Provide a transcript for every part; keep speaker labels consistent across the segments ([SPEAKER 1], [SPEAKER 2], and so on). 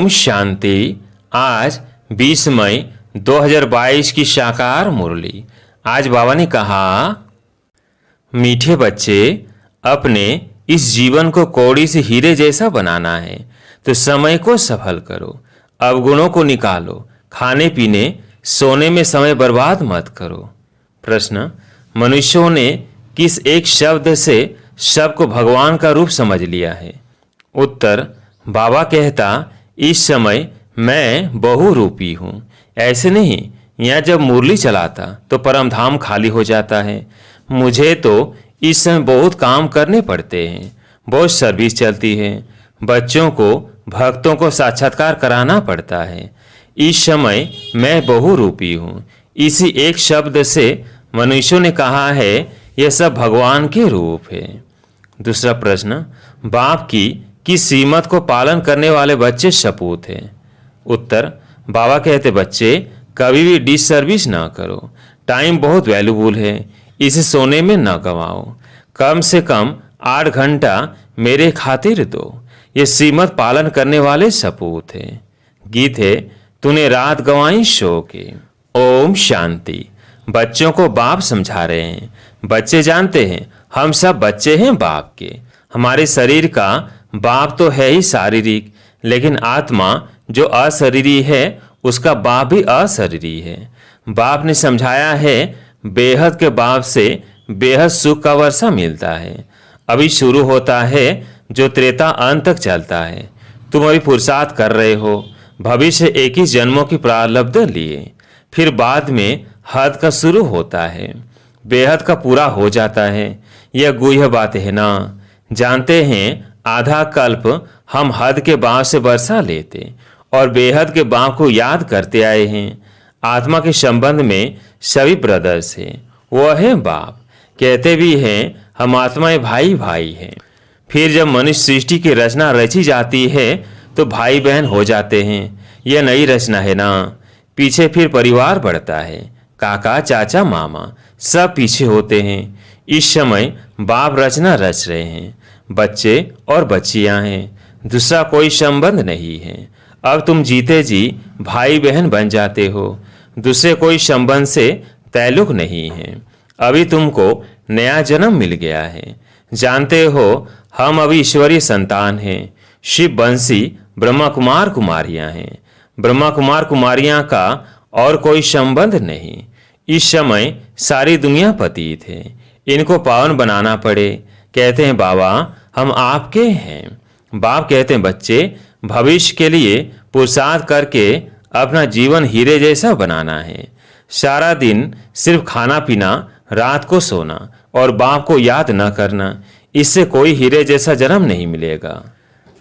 [SPEAKER 1] ओम शांति। आज 20 मई 2022 की साकार मुरली। आज बाबा ने कहा, मीठे बच्चे, अपने इस जीवन को कौड़ी से हीरे जैसा बनाना है तो समय को सफल करो, अवगुणों को निकालो, खाने पीने सोने में समय बर्बाद मत करो। प्रश्न, मनुष्यों ने किस एक शब्द से सबको भगवान का रूप समझ लिया है? उत्तर, बाबा कहता, इस समय मैं बहुरूपी हूँ। ऐसे नहीं, यहाँ जब मुरली चलाता तो परमधाम खाली हो जाता है। मुझे तो इस समय बहुत काम करने पड़ते हैं, बहुत सर्विस चलती है, बच्चों को भक्तों को साक्षात्कार कराना पड़ता है। इस समय मैं बहुरूपी हूँ। इसी एक शब्द से मनुष्यों ने कहा है यह सब भगवान के रूप है। दूसरा प्रश्न, बाप की किस सीमत को पालन करने वाले बच्चे सपूत हैं? उत्तर, बाबा कहते, बच्चे कभी भी डिस सर्विस ना करो। टाइम बहुत वैल्यूबल है, इसे सोने में न गंवाओ। कम से कम 8 घंटा मेरे खातिर दो। ये सीमत पालन करने वाले सपूत हैं। गीत है, तूने रात गंवाई सो के। ओम शांति। बच्चों को बाप समझा रहे हैं। बच्चे जानते हैं हम सब बच्चे हैं बाप के। हमारे शरीर का बाप तो है ही शारीरिक, लेकिन आत्मा जो अशरीरी है उसका बाप भी अशरीरी है। बाप ने समझाया है बेहद के बाप से बेहद सुख का वर्षा मिलता है। अभी शुरू होता है जो त्रेता अंत तक चलता है। तुम अभी पुरुषार्थ कर रहे हो, भविष्य 21 जन्मों की प्रारब्ध लिए, फिर बाद में हद का शुरू होता है, बेहद का पूरा हो जाता है। यह गुह्य बात है ना। जानते हैं आधा कल्प हम हद के बाप से वर्षा लेते और बेहद के बाप को याद करते आए हैं। आत्मा के संबंध में सभी ब्रदर्स हैं, वह है बाप। कहते भी हैं हम आत्माएं भाई भाई हैं। फिर जब मनुष्य सृष्टि की रचना रची जाती है तो भाई बहन हो जाते हैं। यह नई रचना है ना। पीछे फिर परिवार बढ़ता है, काका चाचा मामा सब पीछे होते हैं। इस समय बाप रचना रच रहे हैं। बच्चे और बच्चियां हैं, दूसरा कोई संबंध नहीं है। अब तुम जीते जी भाई बहन बन जाते हो, दूसरे कोई संबंध से ताल्लुक नहीं है। अभी तुमको नया जन्म मिल गया है। जानते हो हम अभी ईश्वरीय संतान हैं। शिव बंसी ब्रह्मा कुमार कुमारियां हैं। ब्रह्मा कुमार कुमारियां का और कोई संबंध नहीं। इस समय सारी दुनिया पतित है, इनको पावन बनाना पड़े। कहते हैं बाबा हम आपके हैं। बाप कहते हैं बच्चे भविष्य के लिए पुरुषार्थ करके अपना जीवन हीरे जैसा बनाना है। सारा दिन सिर्फ खाना पीना, रात को सोना और बाप को याद न करना, इससे कोई हीरे जैसा जन्म नहीं मिलेगा।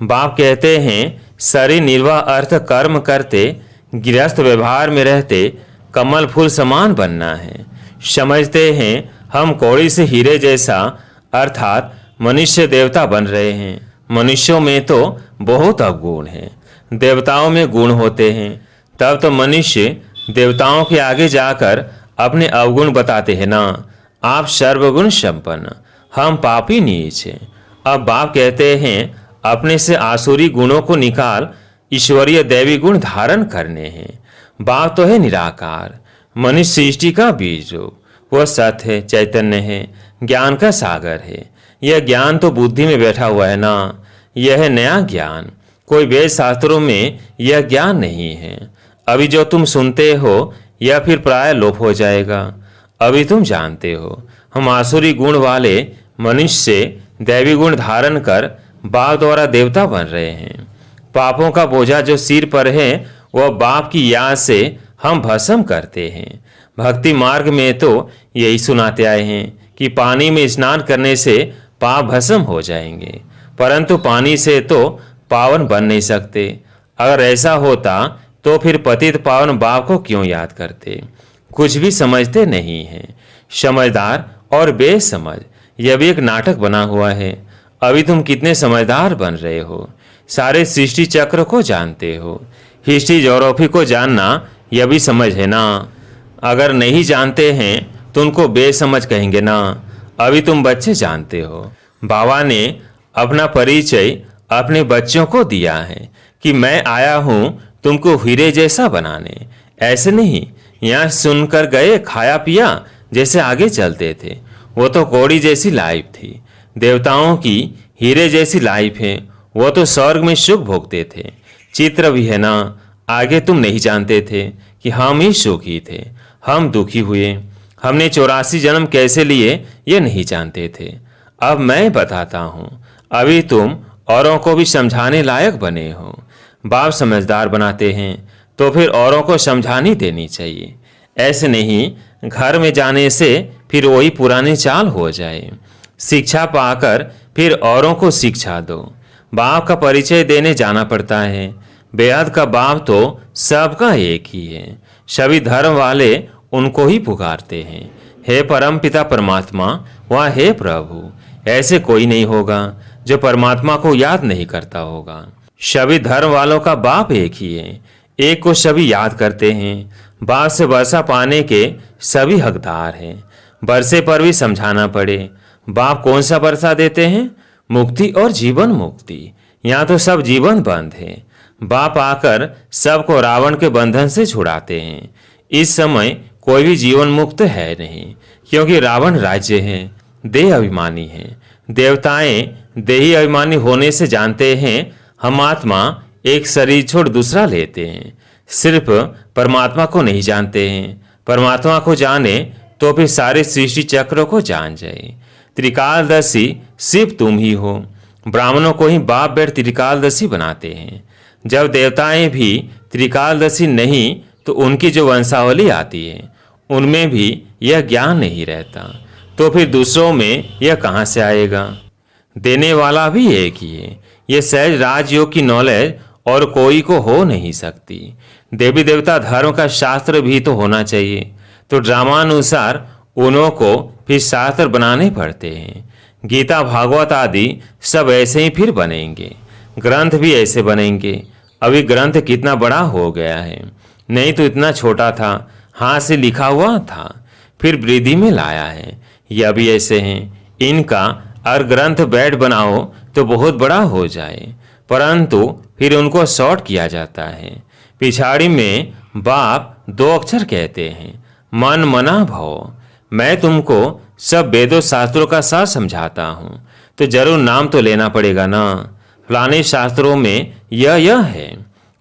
[SPEAKER 1] बाप कहते हैं शरीर निर्वाह अर्थ कर्म करते, गृहस्थ व्यवहार में रहते कमल फूल समान बनना है। समझते हैं हम कौड़ी से हीरे जैसा अर्थात मनुष्य देवता बन रहे हैं। मनुष्यों में तो बहुत अवगुण हैं, देवताओं में गुण होते हैं। तब तो मनुष्य देवताओं के आगे जाकर अपने अवगुण बताते हैं ना। आप सर्वगुण संपन्न, हम पापी नीच हैं। अब बाप कहते हैं अपने से आसुरी गुणों को निकाल ईश्वरीय दैवी गुण धारण करने हैं। बाप तो है निराकार, मनुष्य सृष्टि का बीज रूप। वह सत्य है, चैतन्य है, ज्ञान का सागर है। यह ज्ञान तो बुद्धि में बैठा हुआ है ना। यह है नया ज्ञान। कोई वेद शास्त्रों में यह ज्ञान नहीं है। अभी जो तुम सुनते हो यह फिर प्राय लोप हो जाएगा। अभी तुम जानते हो हम आसुरी गुण वाले मनुष्य से दैवी गुण धारण कर बाप द्वारा देवता बन रहे हैं। पापों का बोझा जो सिर पर है वह बाप की याद से हम भस्म करते हैं। भक्ति मार्ग में तो यही सुनाते आए हैं कि पानी में स्नान करने से पाप भस्म हो जाएंगे, परंतु पानी से तो पावन बन नहीं सकते। अगर ऐसा होता तो फिर पतित पावन बाप को क्यों याद करते? कुछ भी समझते नहीं हैं। समझदार और बेसमझ, यह भी एक नाटक बना हुआ है। अभी तुम कितने समझदार बन रहे हो। सारे सृष्टि चक्र को जानते हो। हिस्ट्री ज्योग्राफी को जानना यह भी समझ है ना। अगर नहीं जानते हैं तो उनको बेसमझ कहेंगे ना। अभी तुम बच्चे जानते हो। बाबा ने अपना परिचय अपने बच्चों को दिया है। कि मैं आया हूं तुमको हीरे जैसा बनाने। ऐसे नहीं, यहाँ सुनकर गए, खाया पिया, जैसे आगे चलते थे। वो तो कौड़ी जैसी लाइफ थी। देवताओं की हीरे जैसी लाइफ है। वो तो स्वर्ग में सुख भोगते थे। चित्र भी है ना, आगे तुम नहीं जानते थे कि हम ही सुखी थे, हम दुखी हुए। हमने 84 जन्म कैसे लिए ये नहीं जानते थे। अब मैं बताता हूँ। अभी तुम औरों को भी समझाने लायक बने हो। बाप समझदार बनाते हैं तो फिर औरों को समझानी देनी चाहिए। ऐसे नहीं घर में जाने से फिर वही पुरानी चाल हो जाए। शिक्षा पाकर फिर औरों को शिक्षा दो। बाप का परिचय देने जाना पड़ता है। बेहद का बाप तो सबका एक ही है। सभी धर्म वाले उनको ही पुकारते हैं, हे परम पिता परमात्मा, वह हे प्रभु। ऐसे कोई नहीं होगा जो परमात्मा को याद नहीं करता होगा। सभी धर्म वालों का बाप एक ही है। एक को सभी याद करते हैं। बाप से वर्षा पाने के सभी हकदार हैं। वर्षे पर भी समझाना पड़े। बाप कौन सा वर्षा देते हैं? मुक्ति और जीवन मुक्ति। यहाँ तो सब जीवन बंद है। बाप आकर सबको रावण के बंधन से छुड़ाते हैं। इस समय कोई भी जीवन मुक्त है नहीं, क्योंकि रावण राज्य है, देह अभिमानी है। देवताएं देही अभिमानी होने से जानते हैं हम आत्मा एक शरीर छोड़ दूसरा लेते हैं। सिर्फ परमात्मा को नहीं जानते हैं। परमात्मा को जाने तो फिर सारे सृष्टि चक्रों को जान जाए। त्रिकालदर्शी सिर्फ तुम ही हो। ब्राह्मणों को ही बाप बेट त्रिकालदर्शी बनाते हैं। जब देवताएं भी त्रिकालदर्शी नहीं तो उनकी जो वंशावली आती है उनमें भी यह ज्ञान नहीं रहता, तो फिर दूसरों में यह कहाँ से आएगा? देने वाला भी एक ही है। यह सहज राजयोग की नॉलेज और कोई को हो नहीं सकती। देवी देवता धर्म का शास्त्र भी तो होना चाहिए, तो ड्रामानुसार उन्हों को फिर शास्त्र बनाने पड़ते हैं। गीता भागवत आदि सब ऐसे ही फिर बनेंगे। ग्रंथ भी ऐसे बनेंगे। अभी ग्रंथ कितना बड़ा हो गया है, नहीं तो इतना छोटा था, हाथ से लिखा हुआ था, फिर वृद्धि में लाया है। यह भी ऐसे हैं। इनका अगर ग्रंथ बैठ बनाओ तो बहुत बड़ा हो जाए, परंतु फिर उनको शॉर्ट किया जाता है। पिछाड़ी में बाप 2 अक्षर कहते हैं, मन मना भव। मैं तुमको सब वेदों शास्त्रों का सार समझाता हूँ, तो जरूर नाम तो लेना पड़ेगा ना। फलाने शास्त्रों में यह है,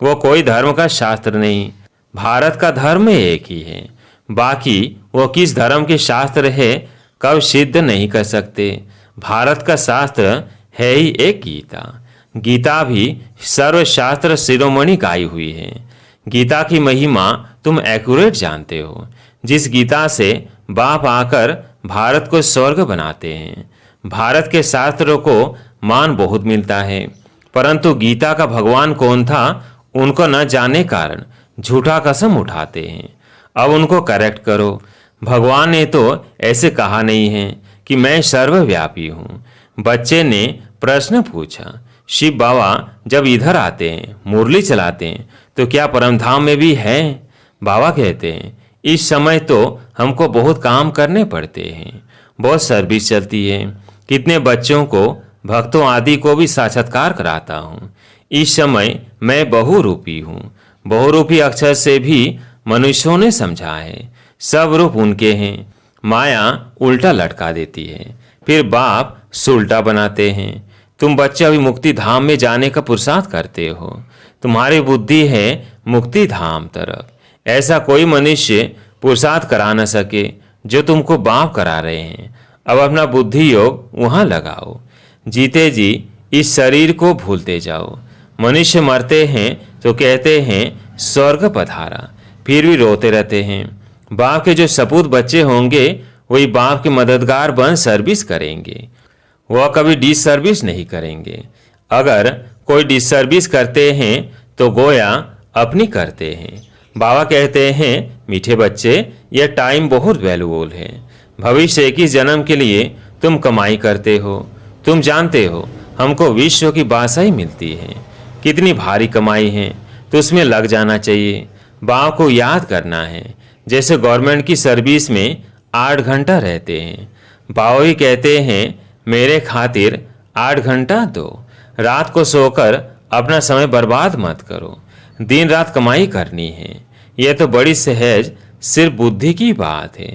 [SPEAKER 1] वो कोई धर्म का शास्त्र नहीं। भारत का धर्म एक ही है। बाकी वो किस धर्म के शास्त्र है कब सिद्ध नहीं कर सकते। भारत का शास्त्र है ही एक गीता। गीता भी सर्वशास्त्र शिरोमणि गाई हुई है। गीता की महिमा तुम एक्यूरेट जानते हो। जिस गीता से बाप आकर भारत को स्वर्ग बनाते हैं। भारत के शास्त्रों को मान बहुत मिलता है, परंतु गीता का भगवान कौन था उनको न जाने कारण झूठा कसम उठाते हैं। अब उनको करेक्ट करो। भगवान ने तो ऐसे कहा नहीं है कि मैं सर्वव्यापी हूँ। बच्चे ने प्रश्न पूछा, शिव बाबा जब इधर आते हैं मुरली चलाते हैं तो क्या परमधाम में भी हैं? बाबा कहते हैं इस समय तो हमको बहुत काम करने पड़ते हैं, बहुत सर्विस चलती है। कितने बच्चों को भक्तों आदि को भी साक्षात्कार कराता हूँ। इस समय मैं बहुरूपी हूँ। बहुरूपी अक्षर से भी मनुष्यों ने समझा है। सब रूप उनके हैं। माया उल्टा लटका देती है, फिर बाप सुलटा बनाते हैं। तुम बच्चे अभी मुक्ति धाम में जाने का पुरुषार्थ करते हो। तुम्हारी बुद्धि है मुक्ति धाम तरफ। ऐसा कोई मनुष्य पुरुषार्थ करा न सके जो तुमको बाप करा रहे हैं। अब अपना बुद्धि योग वहाँ लगाओ। जीते जी इस शरीर को भूलते जाओ। मनुष्य मरते हैं तो कहते हैं स्वर्ग पधारा, फिर भी रोते रहते हैं। बाप के जो सपूत बच्चे होंगे वही बाप के मददगार बन सर्विस करेंगे। वह कभी डिसर्विस नहीं करेंगे। अगर कोई डिसर्विस करते हैं तो गोया अपनी करते हैं। बाबा कहते हैं मीठे बच्चे, यह टाइम बहुत वैल्यूबल है। भविष्य की जन्म के लिए तुम कमाई करते हो। तुम जानते हो हमको विश्व की बादशाही मिलती है। कितनी भारी कमाई है, तो उसमें लग जाना चाहिए। बाप को याद करना है। जैसे गवर्नमेंट की सर्विस में 8 घंटा रहते हैं। बाबा भी कहते हैं मेरे खातिर 8 घंटा दो। रात को सोकर अपना समय बर्बाद मत करो। दिन रात कमाई करनी है। यह तो बड़ी सहज सिर्फ बुद्धि की बात है।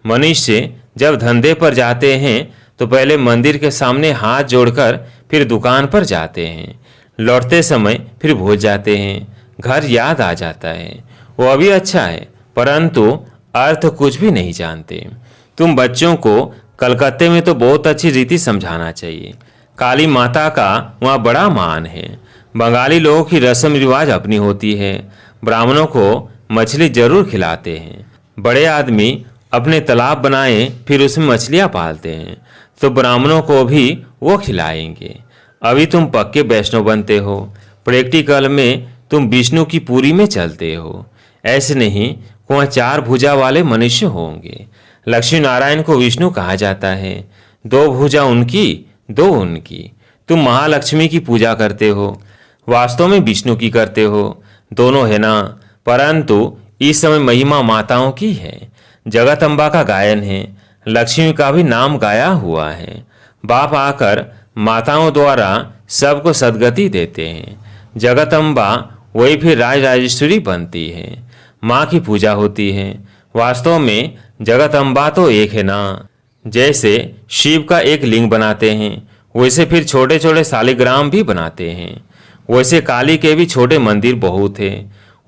[SPEAKER 1] मनुष्य जब धंधे पर जाते हैं तो पहले मंदिर के सामने हाथ जोड़कर फिर दुकान पर जाते हैं। लौटते समय फिर भूल जाते हैं। घर याद आ जाता है। वो अभी अच्छा है, परंतु अर्थ कुछ भी नहीं जानते। तुम बच्चों को कलकत्ते में तो बहुत अच्छी रीति समझाना चाहिए। काली माता का वहाँ बड़ा मान है। बंगाली लोगों की रस्म रिवाज अपनी होती है। ब्राह्मणों को मछली जरूर खिलाते हैं। बड़े आदमी अपने तालाब बनाए फिर उसमें मछलियाँ पालते हैं, तो ब्राह्मणों को भी वो खिलाएंगे। अभी तुम पक्के वैष्णव बनते हो। प्रैक्टिकल में तुम विष्णु की पूरी में चलते हो। ऐसे नहीं वहाँ 4 भुजा वाले मनुष्य होंगे। लक्ष्मी नारायण को विष्णु कहा जाता है। 2 भुजा उनकी, 2 उनकी। तुम महालक्ष्मी की पूजा करते हो, वास्तव में विष्णु की करते हो। दोनों है ना, परंतु इस समय महिमा माताओं की है। जगत अम्बा का गायन है। लक्ष्मी का भी नाम गाया हुआ है। बाप आकर माताओं द्वारा सबको सदगति देते हैं। जगत अम्बा वही फिर राजराजेश्वरी बनती है। माँ की पूजा होती है। वास्तव में जगत अम्बा तो एक है ना। जैसे शिव का एक लिंग बनाते हैं, वैसे फिर छोटे छोटे शालिग्राम भी बनाते हैं। वैसे काली के भी छोटे मंदिर बहुत है।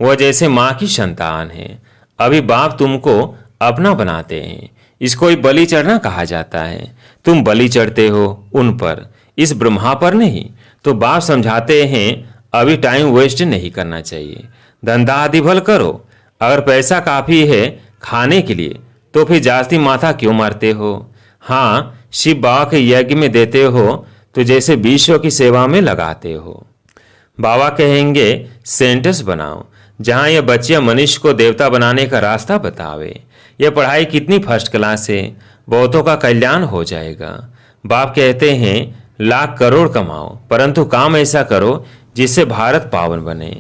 [SPEAKER 1] वह जैसे माँ की संतान है। अभी बाप तुमको अपना बनाते हैं। इसको ही बलि चढ़ना कहा जाता है। तुम बलि चढ़ते हो उन पर, इस ब्रह्मा पर नहीं। तो बाप समझाते हैं अभी टाइम वेस्ट नहीं करना चाहिए। धंधा आदि भल करो। अगर पैसा काफ़ी है खाने के लिए तो फिर जास्ती माथा क्यों मारते हो। हाँ, शिव बाबा के यज्ञ में देते हो तो जैसे विश्व की सेवा में लगाते हो। बाबा कहेंगे सेंटेंस बनाओ जहाँ यह बच्चियाँ मनुष्य को देवता बनाने का रास्ता बतावे। यह पढ़ाई कितनी फर्स्ट क्लास है, बहुतों का कल्याण हो जाएगा। बाप कहते हैं लाख करोड़ कमाओ, परंतु काम ऐसा करो जिससे भारत पावन बने,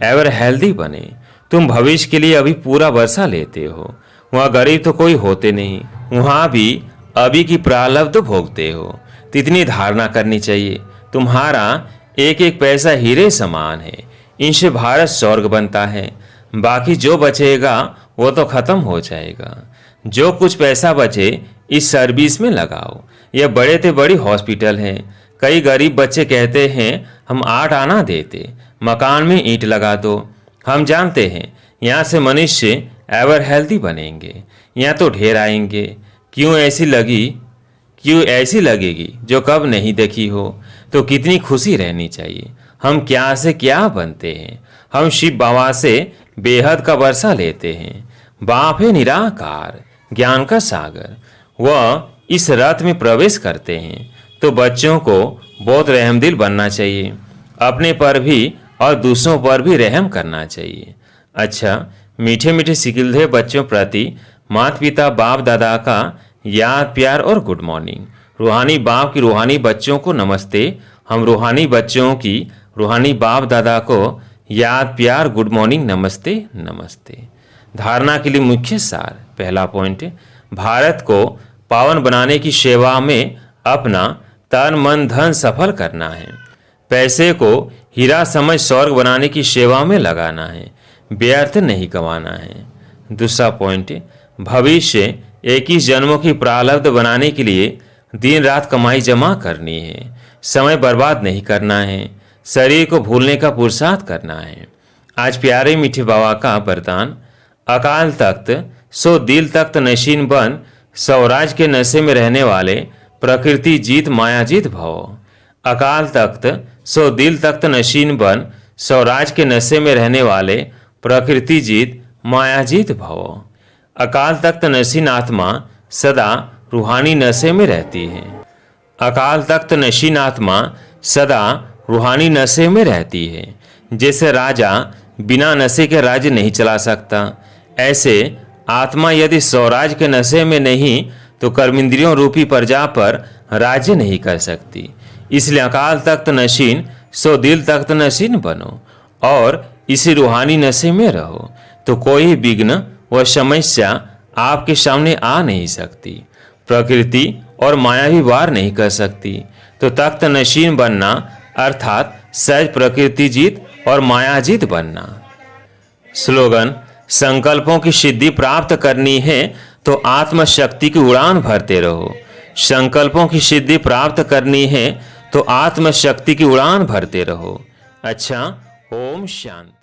[SPEAKER 1] एवर हेल्दी बने। तुम भविष्य के लिए अभी पूरा वर्षा लेते हो। वहाँ गरीब तो कोई होते नहीं, वहाँ भी अभी की प्रारब्ध भोगते हो। तो इतनी धारणा करनी चाहिए तुम्हारा एक एक पैसा हीरे समान है। इनसे भारत स्वर्ग बनता है। बाकी जो बचेगा वो तो खत्म हो जाएगा। जो कुछ पैसा बचे इस सर्विस में लगाओ। यह बड़े से बड़ी हॉस्पिटल है। कई गरीब बच्चे कहते हैं हम 8 आना देते, मकान में ईंट लगा दो। हम जानते हैं यहाँ से मनुष्य एवर हेल्दी बनेंगे। यहाँ तो ढेर आएंगे। क्यों ऐसी लगेगी जो कब नहीं देखी हो। तो कितनी खुशी रहनी चाहिए। हम क्या से क्या बनते हैं। हम शिव बाबा से बेहद का वर्षा लेते हैं। बाप है निराकार, ज्ञान का सागर। वह इस रथ में प्रवेश करते हैं। तो बच्चों को बहुत रहमदिल बनना चाहिए। अपने पर भी और दूसरों पर भी रहम करना चाहिए। अच्छा, मीठे मीठे सिकिलधे बच्चों प्रति माता पिता बाप दादा का याद प्यार और गुड मॉर्निंग। रूहानी बाप की रूहानी बच्चों को नमस्ते। हम रूहानी बच्चों की रूहानी बाप दादा को याद प्यार गुड मॉर्निंग नमस्ते नमस्ते। धारणा के लिए मुख्य सार। पहला पॉइंट, भारत को पावन बनाने की सेवा में अपना तन मन धन सफल करना है। पैसे को हीरा समझ स्वर्ग बनाने की सेवा में लगाना है, व्यर्थ नहीं गंवाना है। दूसरा पॉइंट, भविष्य 21 जन्मों की प्रारब्ध बनाने के लिए दिन रात कमाई जमा करनी है। समय बर्बाद नहीं करना है। शरीर को भूलने का पुरुषार्थ करना है। आज प्यारे मीठे बाबा का वरदान, अकाल तख्त सो दिल तख्त नशीन बन, स्वराज के नशे में रहने वाले प्रकृति जीत माया जीत भव। अकाल तख्त सो दिल तख्त नशीन बन, स्वराज के नशे में रहने वाले प्रकृति जीत माया जीत भव। अकाल तख्त नशीन आत्मा सदा रूहानी नशे में रहती है। अकाल तख्त नशीन आत्मा सदा रूहानी नशे में रहती है। जैसे राजा बिना नशे के राज्य नहीं चला सकता, ऐसे आत्मा यदि स्वराज के नशे में नहीं तो कर्मेंद्रियों रूपी प्रजा पर राज्य नहीं कर सकती। इसलिए अकाल तख्त नशीन सो दिल तख्त नशीन बनो और इसी रूहानी नशे में रहो, तो कोई विघ्न व समस्या आपके सामने आ नहीं सकती। प्रकृति और माया भी वार नहीं कर सकती। तो तख्त नशीन बनना अर्थात सहज प्रकृति जीत और मायाजीत बनना। स्लोगन: संकल्पों की सिद्धि प्राप्त करनी है तो आत्मशक्ति की उड़ान भरते रहो। संकल्पों की सिद्धि प्राप्त करनी है तो आत्मशक्ति की उड़ान भरते रहो। अच्छा, ओम शांति।